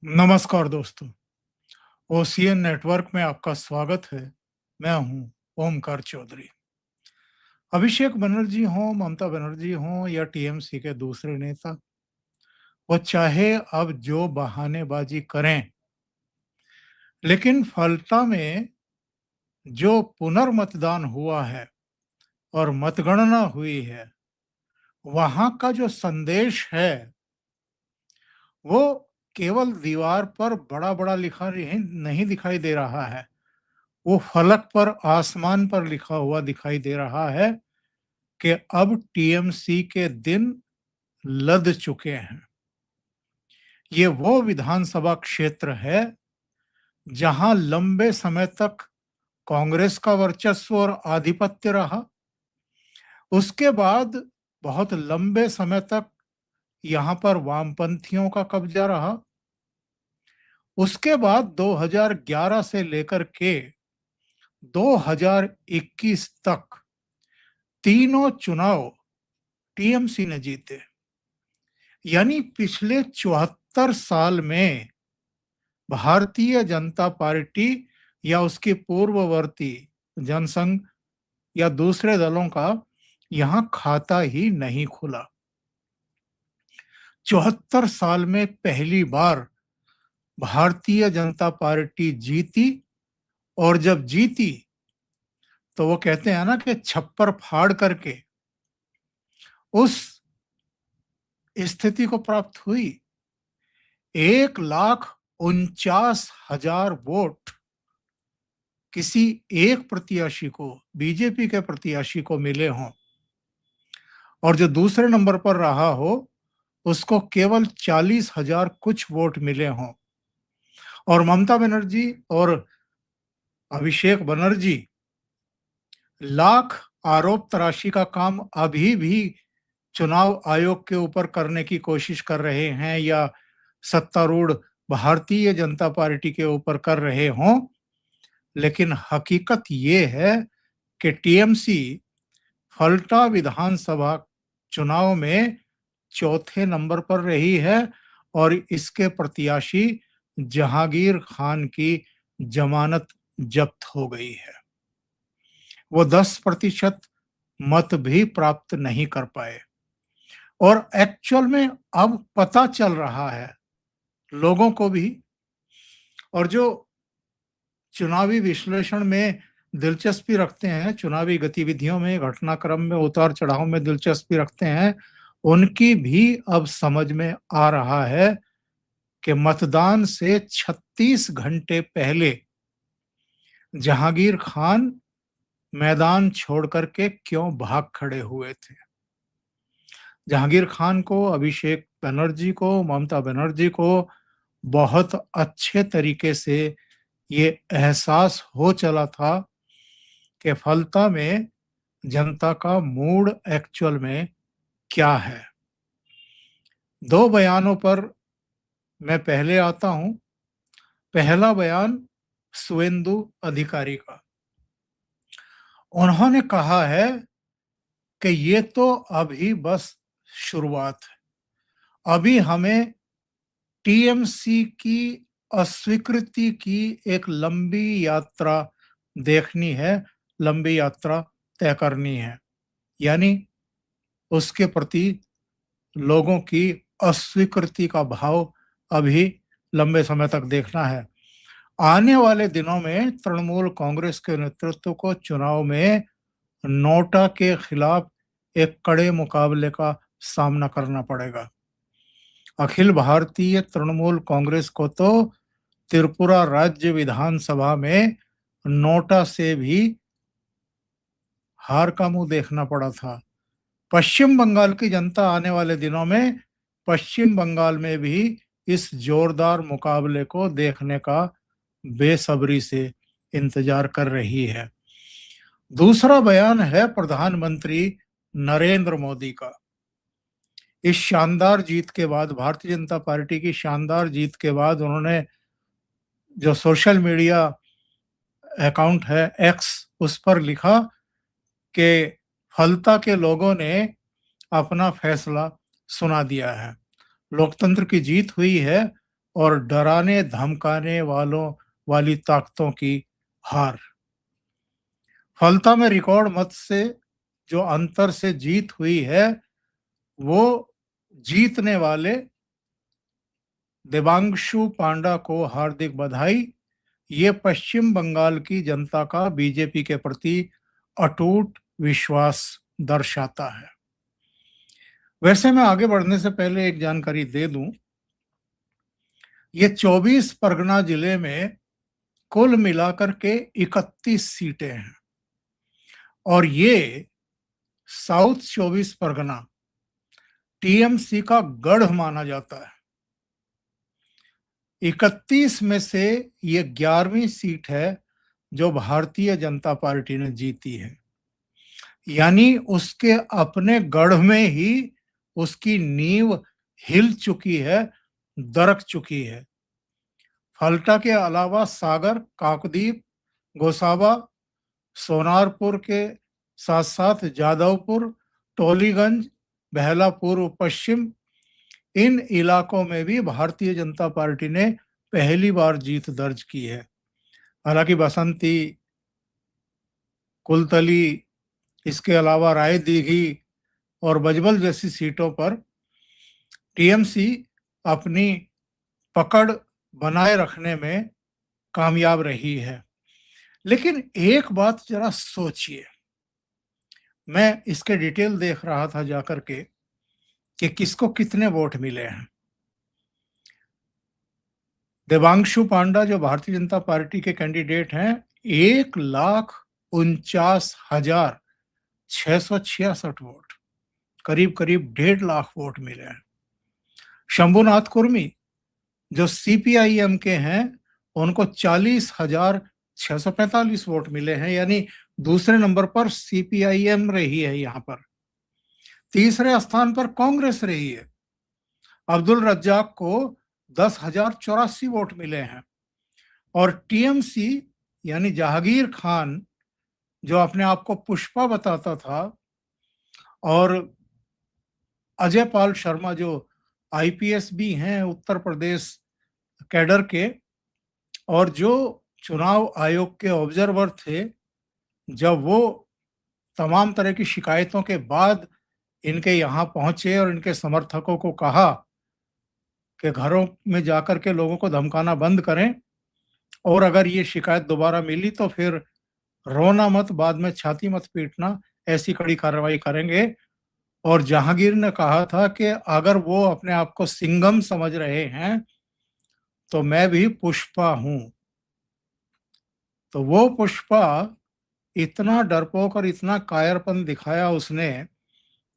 नमस्कार दोस्तों। OCN network में आपका स्वागत है। मैं हूं ओमकार चौधरी। अभिषेक बनर्जी हों, ममता बनर्जी हों या टीएमसी के दूसरे नेता, वो चाहे अब जो बहानेबाजी करें, लेकिन फलता में जो पुनर्मतदान हुआ है और मतगणना हुई है, वहां का जो संदेश है, वो केवल दीवार पर बड़ा-बड़ा लिखा नहीं नहीं दिखाई दे रहा है। वो फलक पर, आसमान पर लिखा हुआ दिखाई दे रहा है कि अब टीएमसी के दिन लद चुके हैं। ये वो विधानसभा क्षेत्र है जहां लंबे समय तक कांग्रेस का वर्चस्व और आधिपत्य रहा। उसके बाद बहुत लंबे समय तक यहां पर वामपंथियों का कब्जा रहा। उसके बाद 2011 से लेकर के 2021 तक तीनों चुनाव टीएमसी ने जीते। यानी पिछले 74 साल में भारतीय जनता पार्टी या उसके पूर्ववर्ती जनसंघ या दूसरे दलों का यहां खाता ही नहीं खुला। 74 साल में पहली बार भारतीय जनता पार्टी जीती, और जब जीती तो वो कहते हैं ना कि छप्पर फाड़ करके उस स्थिति को प्राप्त हुई। 1,49,000 वोट किसी एक प्रत्याशी को, बीजेपी के प्रत्याशी को मिले हों, और जो दूसरे नंबर पर रहा हो उसको केवल 40,000 कुछ वोट मिले हों, और ममता बनर्जी और अभिषेक बनर्जी लाख आरोप तराशी का काम अभी भी चुनाव आयोग के ऊपर करने की कोशिश कर रहे हैं या सत्तारूढ़ भारतीय जनता पार्टी के ऊपर कर रहे हों, लेकिन हकीकत ये है कि टीएमसी फलटा विधानसभा चुनाव में चौथे नंबर पर रही है, और इसके प्रत्याशी जहांगीर खान की जमानत जब्त हो गई है। वो 10% मत भी प्राप्त नहीं कर पाए, और एक्चुअल में अब पता चल रहा है लोगों को भी, और जो चुनावी विश्लेषण में दिलचस्पी रखते हैं, चुनावी गतिविधियों में, घटनाक्रम में, उतार-चढ़ाव में दिलचस्पी रखते हैं, उनकी भी अब समझ में आ रहा है कि मतदान से 36 घंटे पहले जहांगीर खान मैदान छोड़ कर के क्यों भाग खड़े हुए थे। जहांगीर खान को, अभिषेक बनर्जी को, ममता बनर्जी को बहुत अच्छे तरीके से ये एहसास हो चला था कि फलता में जनता का मूड एक्चुअल में क्या है। दो बयानों पर मैं पहले आता हूं। पहला बयान सुवेंदु अधिकारी का। उन्होंने कहा है कि ये तो अभी बस शुरुआत है। अभी हमें टीएमसी की अस्वीकृति की एक लंबी यात्रा देखनी है, लंबी यात्रा तय करनी है। यानी उसके प्रति लोगों की अस्वीकृति का भाव अभी लंबे समय तक देखना है। आने वाले दिनों में तृणमूल कांग्रेस के नेतृत्व को चुनाव में नोटा के खिलाफ एक कड़े मुकाबले का सामना करना पड़ेगा। अखिल भारतीय तृणमूल कांग्रेस को तो त्रिपुरा राज्य विधानसभा में नोटा से भी हार का मुंह देखना पड़ा था। पश्चिम बंगाल की जनता आने वाले दिनों में पश्चिम बंगाल में भी इस जोरदार मुकाबले को देखने का बेसब्री से इंतजार कर रही है। दूसरा बयान है प्रधानमंत्री नरेंद्र मोदी का। इस शानदार जीत के बाद, भारतीय जनता पार्टी की शानदार जीत के बाद, उन्होंने जो सोशल मीडिया अकाउंट है एक्स, उस पर लिखा कि फलता के लोगों ने अपना फैसला सुना दिया है। लोकतंत्र की जीत हुई है, और डराने धमकाने वालों वाली ताकतों की हार। फलता में रिकॉर्ड मत से जो अंतर से जीत हुई है, वो जीतने वाले देवांशु पांडा को हार्दिक बधाई। ये पश्चिम बंगाल की जनता का बीजेपी के प्रति अटूट विश्वास दर्शाता है। वैसे मैं आगे बढ़ने से पहले एक जानकारी दे दूं, ये 24 परगना जिले में कुल मिलाकर के 31 सीटें हैं और ये साउथ 24 परगना टीएमसी का गढ़ माना जाता है। 31 में से ये 11वीं सीट है जो भारतीय जनता पार्टी ने जीती है, यानी उसके अपने गढ़ में ही उसकी नींव हिल चुकी है, दरक चुकी है। फल्टा के अलावा सागर, काकद्वीप, गोसाबा, सोनारपुर के साथ साथ जादवपुर, टोलीगंज, बेहला पूर्व पश्चिम, इन इलाकों में भी भारतीय जनता पार्टी ने पहली बार जीत दर्ज की है। हालांकि बसंती, कुलतली, इसके अलावा रायदीघी और बजबल जैसी सीटों पर टीएमसी अपनी पकड़ बनाए रखने में कामयाब रही है। लेकिन एक बात जरा सोचिए, मैं इसके डिटेल देख रहा था जाकर के कि किसको कितने वोट मिले हैं। देवांशु पांडा जो भारतीय जनता पार्टी के कैंडिडेट हैं, 1,49,666 वोट, करीब करीब 1.5 लाख वोट मिले हैं। शंभुनाथ कुर्मी जो सीपीआईएम के हैं, उनको 40,645 वोट मिले हैं, यानी दूसरे नंबर पर सीपीआईएम रही है। यहाँ पर तीसरे स्थान पर कांग्रेस रही है। अब्दुल रज्जाक को 10,084 वोट मिले हैं और टीएमसी यानी जहांगीर खान जो अपने आप को पुष्पा बताता था, और अजय पाल शर्मा जो आईपीएस भी हैं उत्तर प्रदेश कैडर के, और जो चुनाव आयोग के ऑब्जर्वर थे, जब वो तमाम तरह की शिकायतों के बाद इनके यहाँ पहुंचे और इनके समर्थकों को कहा कि घरों में जाकर के लोगों को धमकाना बंद करें और अगर ये शिकायत दोबारा मिली तो फिर रोना मत, बाद में छाती मत पीटना, ऐसी कड़ी कार्रवाई करेंगे। और जहांगीर ने कहा था कि अगर वो अपने आप को सिंघम समझ रहे हैं तो मैं भी पुष्पा हूं। तो वो पुष्पा इतना डरपोक और इतना कायरपन दिखाया उसने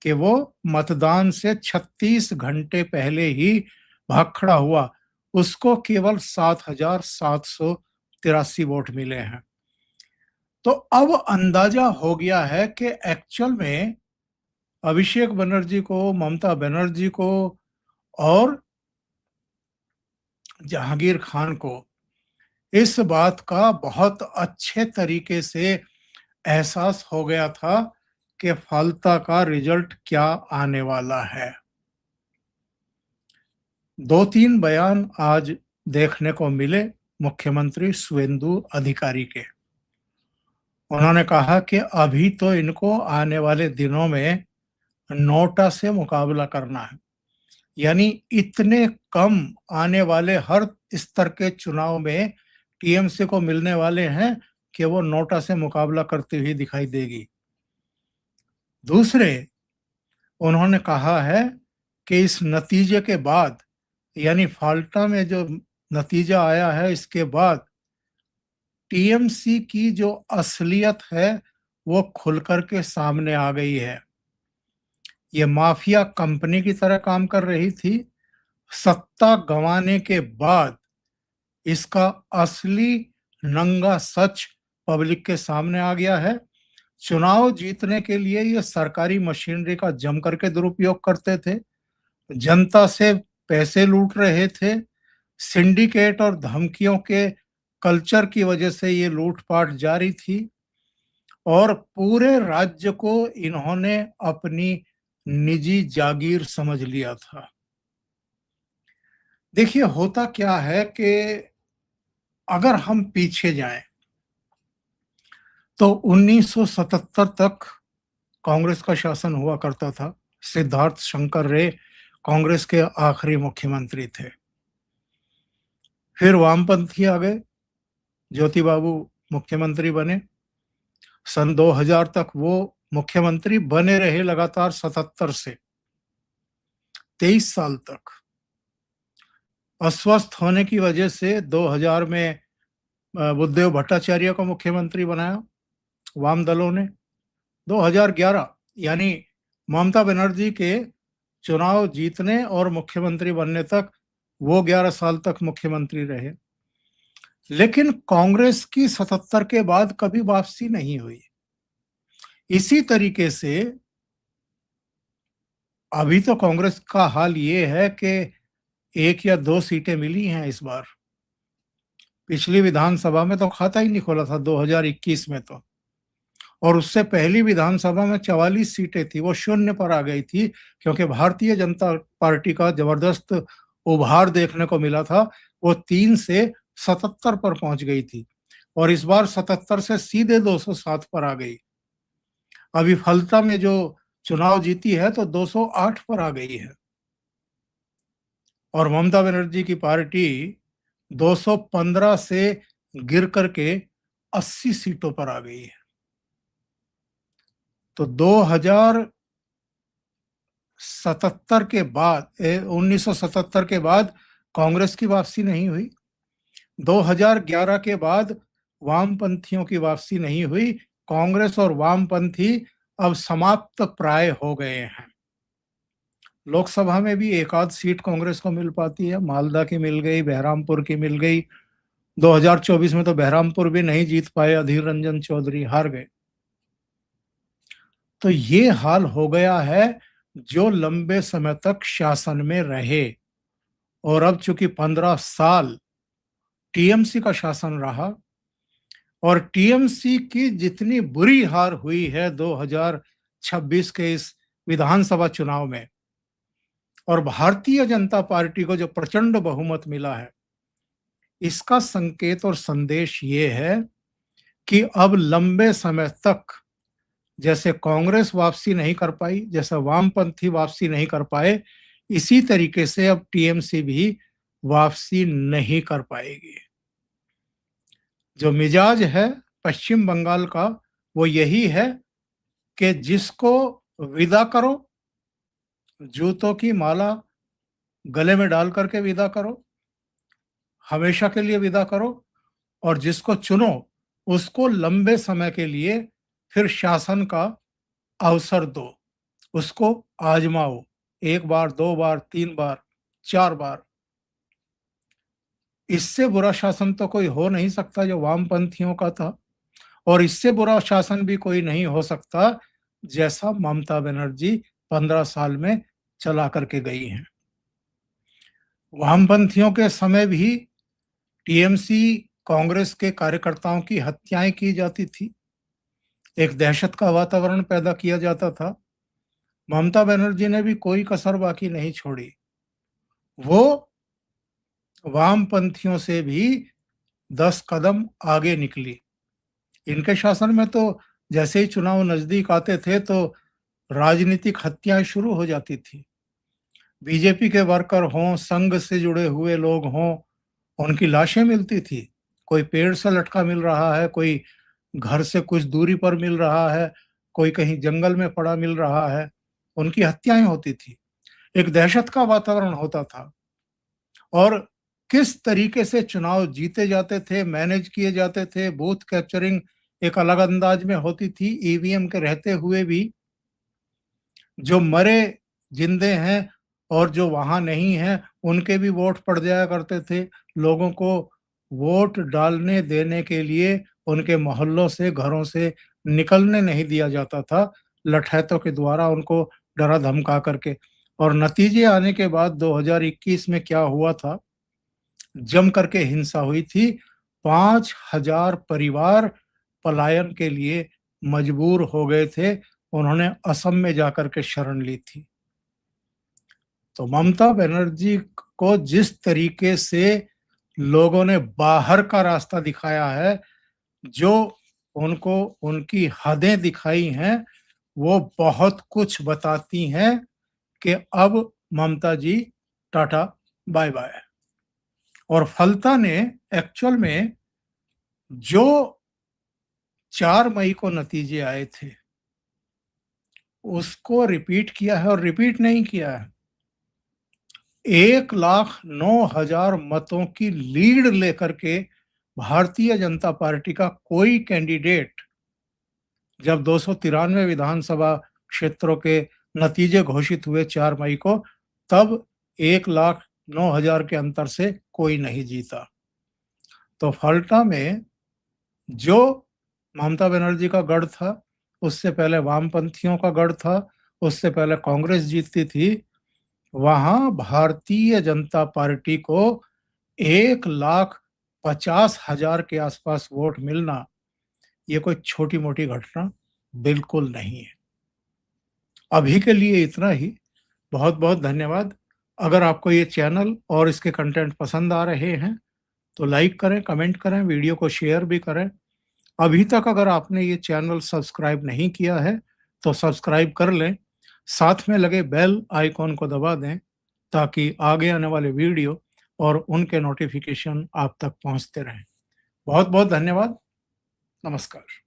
कि वो मतदान से 36 घंटे पहले ही भाग खड़ा हुआ। उसको केवल 7,783 वोट मिले हैं। तो अब अंदाजा हो गया है कि एक्चुअल में अभिषेक बनर्जी को, ममता बनर्जी को और जहांगीर खान को इस बात का बहुत अच्छे तरीके से एहसास हो गया था कि फलता का रिजल्ट क्या आने वाला है। 2-3 बयान आज देखने को मिले मुख्यमंत्री शुवेंदु अधिकारी के। उन्होंने कहा कि अभी तो इनको आने वाले दिनों में नोटा से मुकाबला करना है, यानी इतने कम आने वाले हर स्तर के चुनाव में टीएमसी को मिलने वाले हैं कि वो नोटा से मुकाबला करती हुई दिखाई देगी। दूसरे, उन्होंने कहा है कि इस नतीजे के बाद, यानी फाल्टा में जो नतीजा आया है, इसके बाद टीएमसी की जो असलियत है वो खुल करके सामने आ गई है। ये माफिया कंपनी की तरह काम कर रही थी। सत्ता गंवाने के बाद इसका असली नंगा सच पब्लिक के सामने आ गया है। चुनाव जीतने के लिए ये सरकारी मशीनरी का जम करके दुरुपयोग करते थे, जनता से पैसे लूट रहे थे। सिंडिकेट और धमकियों के कल्चर की वजह से ये लूटपाट जारी थी और पूरे राज्य को इन्होंने अपनी निजी जागीर समझ लिया था। देखिए, होता क्या है कि अगर हम पीछे जाएँ, तो 1977 तक कांग्रेस का शासन हुआ करता था। सिद्धार्थ शंकर रे कांग्रेस के आखिरी मुख्यमंत्री थे। फिर वामपंथी आ गए, ज्योति बाबू मुख्यमंत्री बने। सन 2000 तक वो मुख्यमंत्री बने रहे लगातार 77 से 23 साल तक। अस्वस्थ होने की वजह से 2000 में बुद्धदेव भट्टाचार्य को मुख्यमंत्री बनाया वाम दलों ने। 2011 यानी ममता बनर्जी के चुनाव जीतने और मुख्यमंत्री बनने तक वो 11 साल तक मुख्यमंत्री रहे। लेकिन कांग्रेस की 77 के बाद कभी वापसी नहीं हुई। इसी तरीके से अभी तो कांग्रेस का हाल ये है कि 1 या 2 सीटें मिली हैं इस बार। पिछली विधानसभा में तो खाता ही नहीं खोला था 2021 में तो। और उससे पहली विधानसभा में 44 सीटें थी, वो शून्य पर आ गई थी, क्योंकि भारतीय जनता पार्टी का जबरदस्त उभार देखने को मिला था। वो 3 से 77 पर पहुंच गई थी और इस बार 77 से सीधे 207 पर आ गई। अभी फलता में जो चुनाव जीती है तो 208 पर आ गई है और ममता बनर्जी की पार्टी 215 से गिर करके 80 सीटों पर आ गई है। तो 2077 के बाद 1977 के बाद कांग्रेस की वापसी नहीं हुई। 2011 के बाद वामपंथियों की वापसी नहीं हुई। कांग्रेस और वामपंथी अब समाप्त प्राय हो गए हैं। लोकसभा में भी एक आध सीट कांग्रेस को मिल पाती है, मालदा की मिल गई, बहरामपुर की मिल गई। 2024 में तो बहरामपुर भी नहीं जीत पाए, अधीर रंजन चौधरी हार गए। तो ये हाल हो गया है जो लंबे समय तक शासन में रहे। और अब चूंकि 15 साल टीएमसी का शासन रहा और टीएमसी की जितनी बुरी हार हुई है 2026 के इस विधानसभा चुनाव में और भारतीय जनता पार्टी को जो प्रचंड बहुमत मिला है, इसका संकेत और संदेश ये है कि अब लंबे समय तक जैसे कांग्रेस वापसी नहीं कर पाई, जैसे वामपंथी वापसी नहीं कर पाए, इसी तरीके से अब टीएमसी भी वापसी नहीं कर पाएगी। जो मिजाज है पश्चिम बंगाल का वो यही है कि जिसको विदा करो, जूतों की माला गले में डाल करके विदा करो, हमेशा के लिए विदा करो और जिसको चुनो उसको लंबे समय के लिए फिर शासन का अवसर दो, उसको आजमाओ, 1 बार, 2 बार, 3 बार, 4 बार। इससे बुरा शासन तो कोई हो नहीं सकता जो वामपंथियों का था और इससे बुरा शासन भी कोई नहीं हो सकता जैसा ममता बनर्जी 15 साल में चला करके गई हैं। वामपंथियों के समय भी टीएमसी कांग्रेस के कार्यकर्ताओं की हत्याएं की जाती थी, एक दहशत का वातावरण पैदा किया जाता था। ममता बनर्जी ने भी कोई कसर बाकी नहीं छोड़ी। वो वामपंथियों से भी 10 कदम आगे निकली। इनके शासन में तो जैसे ही चुनाव नजदीक आते थे तो राजनीतिक हत्याएं शुरू हो जाती थी। बीजेपी के वर्कर हों, संघ से जुड़े हुए लोग हों, उनकी लाशें मिलती थी। कोई पेड़ से लटका मिल रहा है, कोई घर से कुछ दूरी पर मिल रहा है, कोई कहीं जंगल में पड़ा मिल रहा है। उनकी हत्याएं होती थी। एक दहशत का वातावरण होता था और किस तरीके से चुनाव जीते जाते थे, मैनेज किए जाते थे, बूथ कैप्चरिंग एक अलग अंदाज में होती थी। ईवीएम के रहते हुए भी जो मरे जिंदे हैं और जो वहां नहीं हैं उनके भी वोट पड़ जाया करते थे। लोगों को वोट डालने देने के लिए उनके मोहल्लों से, घरों से निकलने नहीं दिया जाता था, लठैतों के द्वारा उनको डरा धमका करके। और नतीजे आने के बाद 2021 में क्या हुआ था, जम करके हिंसा हुई थी। 5,000 परिवार पलायन के लिए मजबूर हो गए थे, उन्होंने असम में जाकर के शरण ली थी। तो ममता बनर्जी को जिस तरीके से लोगों ने बाहर का रास्ता दिखाया है, जो उनको उनकी हदें दिखाई हैं, वो बहुत कुछ बताती हैं कि अब ममता जी टाटा बाय-बाय। और फलता ने एक्चुअल में जो 4 मई को नतीजे आए थे, उसको रिपीट किया है और रिपीट नहीं किया है। 1,09,000 मतों की लीड लेकर के भारतीय जनता पार्टी का कोई कैंडिडेट जब 293 विधानसभा क्षेत्रों के नतीजे घोषित हुए 4 मई को, तब 1,09,000 के अंतर से कोई नहीं जीता। तो फलटा में जो ममता बनर्जी का गढ़ था, उससे पहले वामपंथियों का गढ़ था, उससे पहले कांग्रेस जीतती थी, वहां भारतीय जनता पार्टी को 1,50,000 के आसपास वोट मिलना, ये कोई छोटी-मोटी घटना बिल्कुल नहीं है। अभी के लिए इतना ही। बहुत-बहुत धन्यवाद। अगर आपको ये चैनल और इसके कंटेंट पसंद आ रहे हैं, तो लाइक करें, कमेंट करें, वीडियो को शेयर भी करें। अभी तक अगर आपने ये चैनल सब्सक्राइब नहीं किया है, तो सब्सक्राइब कर लें। साथ में लगे बेल आइकॉन को दबा दें, ताकि आगे आने वाले वीडियो और उनके नोटिफिकेशन आप तक पहुंचते रहें। बहुत-बहुत धन्यवाद। नमस्कार।